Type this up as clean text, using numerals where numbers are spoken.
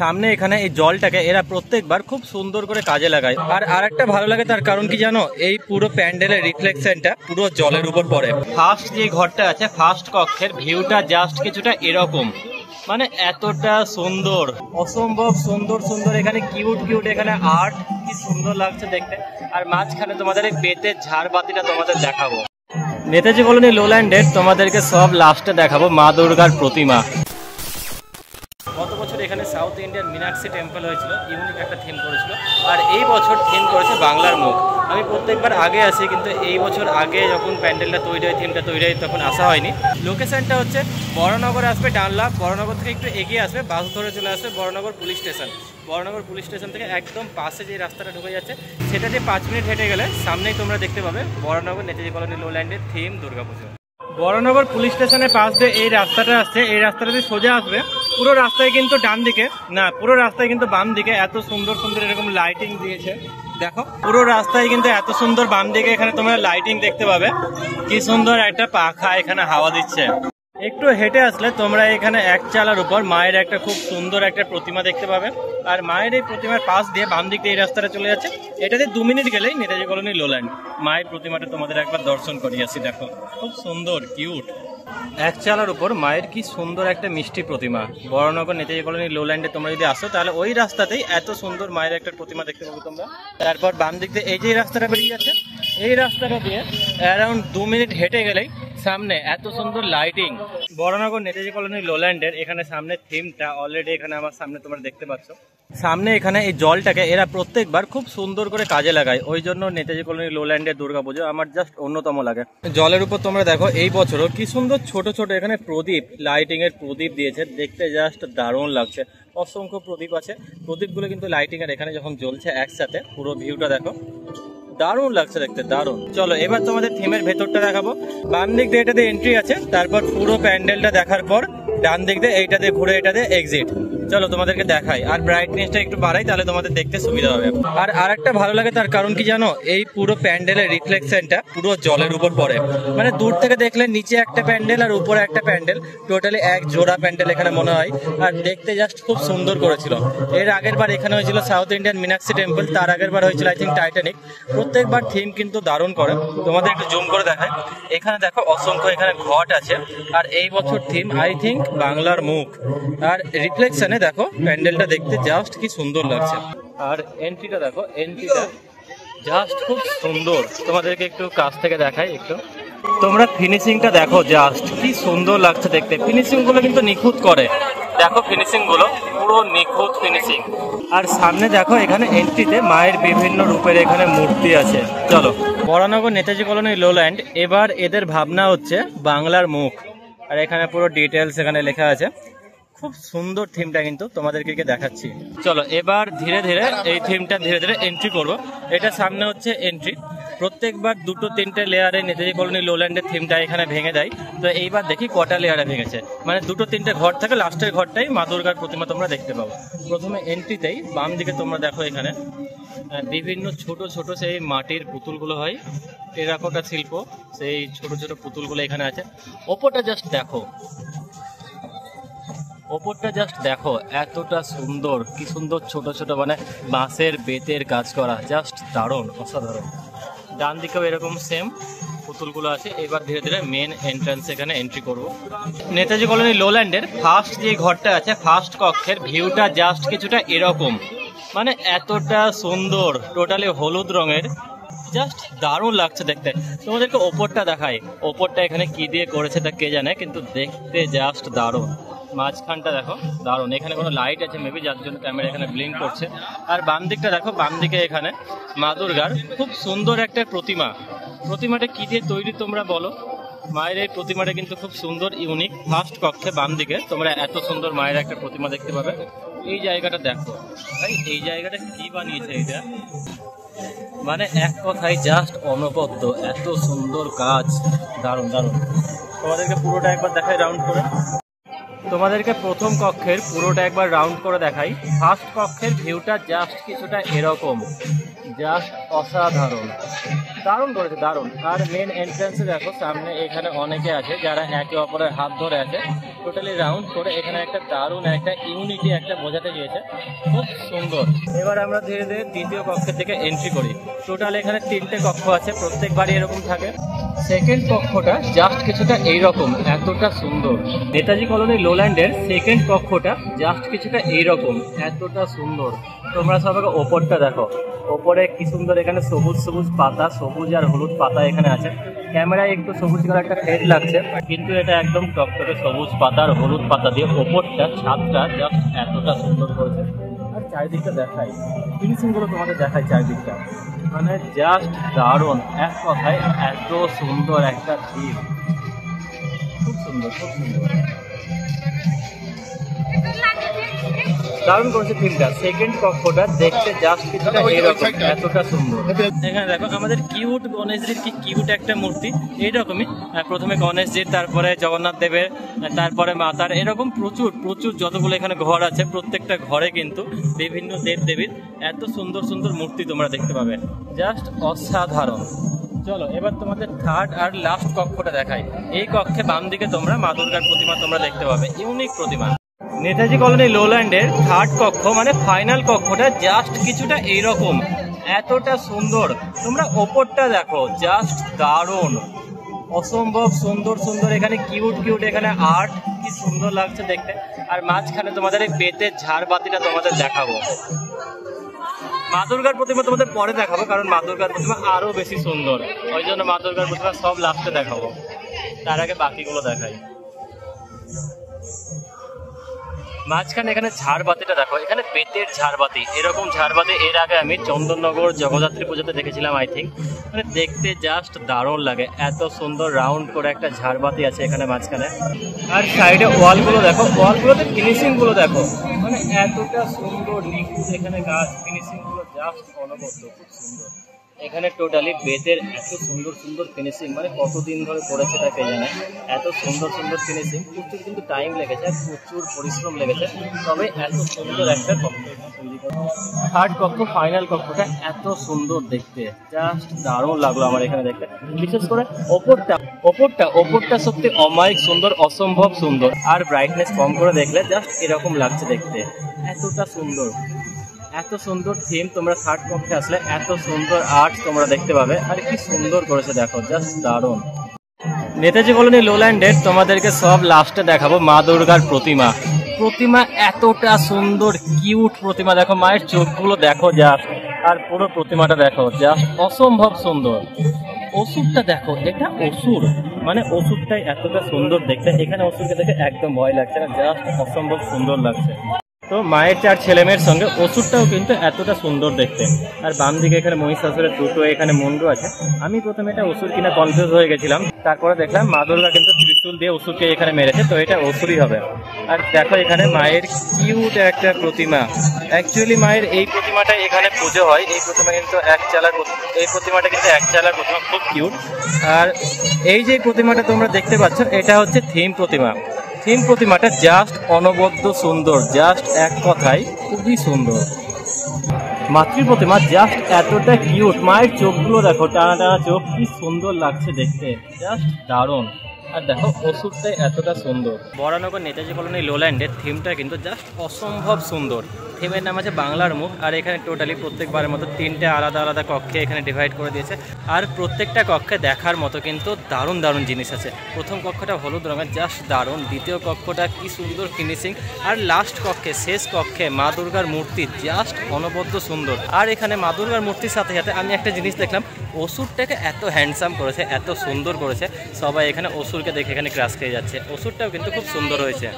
সামনে এখানে এই জলটাকে এরা প্রত্যেকবার খুব সুন্দর করে কাজে লাগায়। আর আরেকটা ভালো লাগে তার কারণ কি জানো, এই পুরো প্যান্ডেলের রিফ্লেকশনটা পুরো জলের উপর পড়ে। ফার্স্ট যে ঘরটা আছে ফার্স্ট কক্ষের ভিউটা জাস্ট কিছুটা এরকম, মানে এতটা সুন্দর, অসম্ভব সুন্দর সুন্দর। এখানে কিউট কিউট এখানে আর্ট, কি সুন্দর লাগছে দেখতে। আর মাঝখানে তোমাদের এই বেতের ঝাড়বাতিটা তোমাদের দেখাবো। নেতাজি কলোনি লোল্যান্ডের তোমাদেরকে সব লাস্টে দেখাবো মা দুর্গার প্রতিমা। গত বছর এখানে সাউথ ইন্ডিয়ান মীনাক্ষী টেম্পল হয়েছিল, ইউনিক একটা থিম করেছিল। আর এই বছর থিম করেছে বাংলার মুখ। আমি প্রত্যেকবার আগে আসি, কিন্তু এই বছর আগে যখন প্যান্ডেলটা তৈরি হয়, থিমটা তৈরি হয়, তখন আসা হয়নি। লোকেশনটা হচ্ছে বড়নগর আসবে ডানলা, বড়নগর থেকে একটু এগিয়ে আসবে, বাস ধরে চলে আসবে Baranagar police station. Baranagar police station থেকে একদম পাশে যে রাস্তাটা ঢুকে যাচ্ছে সেটা দিয়ে 5 মিনিট হেঁটে গেলে সামনেই তোমরা দেখতে পাবে বড়নগর নেতাজি কলোনি লোল্যান্ডের থিম দুর্গাপুজো। বড়নগর পুলিশ স্টেশনের পাশ দিয়ে এই রাস্তাটা আসছে, এই রাস্তাটা দিয়ে সোজা আসবে। পুরো রাস্তায় কিন্তু ডান দিকে না, পুরো রাস্তায় কিন্তু বাম দিকে এত সুন্দর সুন্দর এরকম লাইটিং দিয়েছে। দেখো পুরো রাস্তায় কিন্তু এত সুন্দর, বাম দিকে এখানে তোমরা লাইটিং দেখতে পাবে। কি সুন্দর একটা পাখা এখানে হাওয়া দিচ্ছে। একটু হেঁটে আসলে তোমরা এখানে এক চালার উপর মায়ের একটা খুব সুন্দর একটা প্রতিমা দেখতে পাবে। আর মায়ের এই প্রতিমার পাশ দিয়ে বাম দিক দিয়ে এই রাস্তাটা চলে যাচ্ছে। এটাতে 2 মিনিট গেলেই নেতাজি কলোনি লোল্যান্ড। মায়ের প্রতিমাটা তোমাদের একবার দর্শন করিয়েছি, দেখো খুব সুন্দর কিউট। এক চালার উপর মায়ের কি সুন্দর একটা মিষ্টি প্রতিমা। বড়নগর নেতাজি কলোনি লোল্যান্ডে তোমরা যদি আসো তাহলে ওই রাস্তাতেই এত সুন্দর মায়ের একটা প্রতিমা দেখতে পাবে তোমরা। তারপর বাম দিক দিয়ে এই যে রাস্তাটা বেরিয়ে যাচ্ছে, এই রাস্তাটা দিয়ে অ্যারাউন্ড 2 মিনিট হেঁটে গেলেই সামনে এত সুন্দর লাইটিং। বড়নগর নেতাজি কলোনি লোল্যান্ডের এখানে সামনে থিমটা অলরেডি এখানে আমার সামনে তোমরা দেখতে পাচ্ছ। সামনে এখানে এই জলটাকে এরা প্রত্যেকবার খুব সুন্দর করে কাজে লাগায়, ওই জন্য নেতাজি কলোনি লোল্যান্ডের দুর্গাপুজো আমার জাস্ট অন্যতম লাগে। জলের উপর তোমরা দেখো এই বছরও কি সুন্দর ছোট ছোট এখানে প্রদীপ, লাইটিং এর প্রদীপ দিয়েছে, দেখতে জাস্ট দারুণ লাগছে। অসংখ্য প্রদীপ আছে, প্রদীপগুলো কিন্তু লাইটিং এর এখানে যখন জ্বলছে একসাথে পুরো ভিউটা দেখো, দারুণ লাগছে দেখতে, দারুণ। চলো এবার তোমাদের থিমের ভেতরটা দেখাবো। বাম দিক দিয়ে এটাতে এন্ট্রি আছে, তারপর পুরো প্যান্ডেলটা দেখার পর ডান দিক দিয়ে এইটাতে ঘুরে এটাতে এক্সিট। চলো তোমাদেরকে দেখাই, আর ব্রাইটনেসটা একটু বাড়াই তাহলে তোমাদের দেখতে সুবিধা হবে। আর আরেকটা ভালো লাগে তার কারণ কি জানো, এই পুরো প্যান্ডেলের রিফ্লেকশনটা পুরো জলের উপর পড়ে। মানে দূর থেকে দেখলে নিচে একটা প্যান্ডেল আর উপরে একটা প্যান্ডেল, টোটালি এক জোড়া প্যান্ডেল এখানে মনে হয়। আর দেখতে জাস্ট খুব সুন্দর করেছিল। এর আগের বার এখানে হয়েছিল সাউথ ইন্ডিয়ান মীনাক্ষী টেম্পল, তার আগের বার হয়েছিল আই থিঙ্ক টাইটানিক। প্রত্যেকবার থিম কিন্তু দারুণ করে। তোমাদের একটু জুম করে দেখায়, এখানে দেখো অসংখ্য এখানে ঘট আছে। আর এই বছর থিম আই থিঙ্ক বাংলার মুখ। আর রিফ্লেকশনে দেখো প্যান্ডেলটা দেখতে জাস্ট কি সুন্দর লাগছে। আর এন্ট্রিটা দেখো, এন্ট্রিটা জাস্ট খুব সুন্দর। তোমাদেরকে একটু কাছ থেকে দেখাই একটু, তোমরা ফিনিশিংটা দেখো, জাস্ট কি সুন্দর লাগছে দেখতে। ফিনিশিং গুলো কিন্তু নিখুঁত করে, দেখো ফিনিশিং গুলো পুরো নিখুঁত ফিনিশিং। আর সামনে দেখো এখানে এন্ট্রিতে মায়ের বিভিন্ন রূপের এখানে মূর্তি আছে। চলো বড়নগর নেতাজি কলোনি লোল্যান্ড, এবার এদের ভাবনা হচ্ছে বাংলার মুখ। আর এখানে পুরো ডিটেলস এখানে লেখা আছে। খুব সুন্দর থিমটা কিন্তু তোমাদেরকে দেখাচ্ছি। চলো এবার ধীরে ধীরে এই থিমটা ধীরে ধীরে এন্ট্রি করবো। এটা সামনে হচ্ছে এন্ট্রি। প্রত্যেকবার 2-3টে লেয়ারে নেতাজি কলোনি লোল্যান্ডের থিমটা এখানে ভেঙে দেয়। তো এইবার দেখি কটা লেয়ারে ভেঙেছে, মানে 2-3টে ঘর থাকে, লাস্টের ঘরটাই মা দুর্গার প্রতিমা তোমরা দেখতে পাবো। প্রথমে এন্ট্রিতেই বাম দিকে তোমরা দেখো এখানে বিভিন্ন ছোট ছোট সেই মাটির পুতুলগুলো হয়, টেরাকোটা শিল্প, সেই ছোট ছোট পুতুলগুলো এখানে আছে। ওপরটা জাস্ট দেখো, ওপরটা জাস্ট দেখো এতটা সুন্দর, কি সুন্দর ছোট ছোট মানে বাঁশের বেতের কাজ করা, জাস্ট দারুণ, অসাধারণ। ডান দিকেও এরকম সেম পুতুলগুলো আছে। এবার ধীরে ধীরে মেন এন্ট্রান্স এখানে এন্ট্রি করব। নেতাজি কলোনি লোল্যান্ডের ফার্স্ট যে ঘরটা আছে ফার্স্ট কক্ষের ভিউটা জাস্ট কিছুটা এরকম, মানে এতটা সুন্দর, টোটালি হলুদ রঙের, জাস্ট দারুণ লাগছে দেখতে। তোমাদেরকে ওপরটা দেখাই, ওপরটা এখানে কি দিয়ে করেছে তা কে জানে, কিন্তু দেখতে জাস্ট দারুণ। মাঝখানটা দেখো দারুণ, এখানে কোনো লাইট আছে মেবি, যার জন্য ক্যামেরা এখানে ব্লিঙ্ক করছে। আর বাম দিকটা দেখো, বাম দিকে এখানে মা দুর্গার খুব সুন্দর একটা প্রতিমা। প্রতিমাটা কি দিয়ে তৈরি তোমরা বলো? মায়ের এই প্রতিমাটা কিন্তু খুব সুন্দর, ইউনিক। ফার্স্ট কক্ষে বাম দিকে তোমরা এত সুন্দর মায়ের একটা প্রতিমা দেখতে পাবে। এই জায়গাটা দেখো ভাই, এই জায়গাটা কি বানিয়েছে এটা, মানে এক কথায় জাস্ট অনবদ্য, এত সুন্দর কাজ, দারুণ দারুণ। তোমাদেরকে পুরোটা একবার দেখাই রাউন্ড করে, তোমাদেরকে প্রথম কক্ষের পুরোটা একবার রাউন্ড করে দেখাই। ফার্স্ট কক্ষের ভিউটা জাস্ট কিছুটা এরকম, জাস্ট অসাধারণ। দারুণ করেছে, দারুণ। আর মেন এন্ট্রান্সে দেখো সামনে এখানে অনেকে আছে যারা একে অপরের হাত ধরে আছে, টোটালি রাউন্ড করে এখানে একটা দারুণ একটা ইউনিটি একটা বোঝাতে গিয়েছে, খুব সুন্দর। এবার আমরা ধীরে ধীরে দ্বিতীয় কক্ষের দিকে এন্ট্রি করি। টোটাল এখানে 3টে কক্ষ আছে, প্রত্যেকবারই এরকম থাকে। সেকেন্ড কক্ষটা জাস্ট কিছুটা এইরকম, এতটা সুন্দর। নেতাজি কলোনি লোল্যান্ডের সেকেন্ড কক্ষটা জাস্ট কিছুটা এইরকম, এতটা সুন্দর। তোমরা সবাই ওপরটা দেখো, ওপরে কি সুন্দর এখানে সবুজ সবুজ পাতা, সবুজ আর হলুদ পাতা এখানে আছে। ক্যামেরায় একটু সবুজ কালার একটা ফেড লাগছে, কিন্তু এটা একদম টকটকে সবুজ পাতা আর হলুদ পাতা দিয়ে ওপরটা ছাদটা জাস্ট এতটা সুন্দর করেছে। আর চারিদিকটা দেখাই, ফিনিশিং গুলো তোমাদের দেখাই চারিদিকটা, মানে জাস্ট দারুণ। এক কথায় এত সুন্দর একটা থিম, খুব সুন্দর, খুব সুন্দর, দারুণ করেছে থিমটা। সেকেন্ড কক্ষটা দেখতে জাস্ট কিছুটা এরকম, এতটা সুন্দর। এখানে দেখো আমাদের কিউট গণেশজির, কি কিউট একটা মূর্তি, এইরকমই। প্রথমে গণেশজির, তারপরে জগন্নাথ দেবের, তারপরে মাতার, এরকম প্রচুর প্রচুর যতগুলো এখানে ঘর আছে, প্রত্যেকটা ঘরে কিন্তু বিভিন্ন দেব দেবীর এত সুন্দর সুন্দর মূর্তি তোমরা দেখতে পাবে, জাস্ট অসাধারণ। চলো এবার তোমাদের থার্ড আর লাস্ট কক্ষটা দেখাই। এই কক্ষে বাম দিকে তোমরা মা দুর্গার প্রতিমা তোমরা দেখতে পাবে, ইউনিক প্রতিমা। নেতাজি কলোনি লোল্যান্ডের থার্ড কক্ষ মানে ফাইনাল কক্ষটা জাস্ট কিছুটা এইরকম, এতটা সুন্দর। তোমরা ওপরটা দেখো, জাস্ট দারুণ, অসম্ভব সুন্দর সুন্দর। এখানে কিউট কিউট এখানে আর্ট, কি সুন্দর লাগছে দেখতে। আর মাঝখানে তোমাদের এই বেতের ঝাড়বাতিটা তোমাদের দেখাবো। মা দুর্গার প্রতিমা তোমাদের পরে দেখাবো, কারণ মা দুর্গার প্রতিমা আরো বেশি সুন্দর, ওই জন্য মা দুর্গার প্রতিমা সব লাস্টে দেখাবো, তার আগে বাকিগুলো দেখাই। মাঝখানে এখানে ঝাড়বাতিটা দেখো, এখানে বেতের ঝাড়বাতি, এরকম ঝাড়বাতি এর আগে আমি চন্দননগর জগদ্ধাত্রী পুজোতে দেখেছিলাম আই থিঙ্ক। মানে দেখতে জাস্ট দারুণ লাগে, এত সুন্দর রাউন্ড করে একটা ঝাড়বাতি আছে এখানে মাঝখানে। আর সাইডে ওয়ালগুলো দেখো, ওয়ালগুলোতে ফিনিশিং গুলো দেখো, মানে এতটা সুন্দর নিখুঁত এখানে গাছ, ফিনিশিং গুলো জাস্ট অনবদ্য, খুব সুন্দর। এখানে টোটালি বেতের এত সুন্দর সুন্দর ফিনিশিং, মানে কতদিন ধরে করেছে তা কে জানে, এত সুন্দর সুন্দর ফিনিশিং। প্রচুর কিন্তু টাইম লেগেছে, প্রচুর পরিশ্রম লেগেছে, তবে এত সুন্দর একটা কক্ষ তৈরি করে। থার্ড কক্ষ ফাইনাল কক্ষটা এত সুন্দর দেখতে, জাস্ট দারুণ লাগলো আমার এখানে দেখতে। বিশেষ করে ওপরটা ওপরটা ওপরটা সত্যি অমায়িক সুন্দর, অসম্ভব সুন্দর। আর ব্রাইটনেস কম করে দেখলে জাস্ট এরকম লাগছে দেখতে, এতটা সুন্দর, এত সুন্দর থিম। তোমরা থার্ড কক্ষে আসলে এত সুন্দর আর্ট তোমরা দেখতে পাবে, আর কি সুন্দর করেছে দেখো, জাস্ট দারুণ। নেতাজি কলোনি লোল্যান্ডের তোমাদেরকে সব লাস্টে দেখাবো মা দুর্গার প্রতিমা। প্রতিমা এতটা সুন্দর কিউট প্রতিমা, দেখো মায়ের চোখগুলো দেখো জাস্ট, আর পুরো প্রতিমাটা দেখো, জাস্ট অসম্ভব সুন্দর। অসুরটা দেখো, এটা অসুর, মানে অসুরটাই এতটা সুন্দর দেখতে। এখানে অসুরকে দেখে একদম ভয় লাগছে না, জাস্ট অসম্ভব সুন্দর লাগছে। তো মায়ের 4 ছেলে মেয়ের সঙ্গে অসুরটাও কিন্তু এতটা সুন্দর দেখতে। আর বাম দিকে এখানে মহিষাসুরের দুটো এখানে মুন্ডু আছে। আমি প্রথমে এটা অসুর কিনা কনফিউজ হয়ে গেছিলাম, তারপরে দেখলাম মা দুর্গা কিন্তু ত্রিশূল দিয়ে অসুরকে এখানে মেরেছে, তো এটা অসুরই হবে। আর দেখো এখানে মায়ের কিউট একটা প্রতিমা। অ্যাকচুয়ালি মায়ের এই প্রতিমাটা এখানে পুজো হয়, এই প্রতিমা কিন্তু এই প্রতিমাটা কিন্তু এক চালার প্রতিমা, খুব কিউট। আর এই যে প্রতিমাটা তোমরা দেখতে পাচ্ছ, এটা হচ্ছে থিম প্রতিমা। থিম প্রতিমাটা জাস্ট অনবদ্য সুন্দর, জাস্ট এক কথায় খুবই সুন্দর। মাতৃ প্রতিমা জাস্ট এতটা কিউট, মায়ের চোখগুলো দেখো, টানা টানা চোখ, কি সুন্দর লাগছে দেখতে, জাস্ট দারুণ। আর দেখো অসুরটাই এতটা সুন্দর। বরানগর নেতাজি কলোনি লোল্যান্ডের থিমটা কিন্তু জাস্ট অসম্ভব সুন্দর। থিমের নাম আছে বাংলার মুখ। আর এখানে টোটালি প্রত্যেকবারের মতো 3টে আলাদা আলাদা কক্ষে এখানে ডিভাইড করে দিয়েছে। আর প্রত্যেকটা কক্ষে দেখার মতো কিন্তু দারুণ দারুণ জিনিস আছে। প্রথম কক্ষটা হলুদ রঙের, জাস্ট দারুণ। দ্বিতীয় কক্ষটা কি সুন্দর ফিনিশিং। আর লাস্ট কক্ষে, শেষ কক্ষে মা দুর্গার মূর্তি, জাস্ট অনবদ্য সুন্দর। আর এখানে মা দুর্গার মূর্তির সাথে সাথে আমি একটা জিনিস দেখলাম, অসুরটাকে এত হ্যান্ডসাম করেছে, এত সুন্দর করেছে, সবাই এখানে অসুরকে দেখে এখানে ক্রাশ খেয়ে যাচ্ছে। অসুরটাও কিন্তু খুব সুন্দর হয়েছে।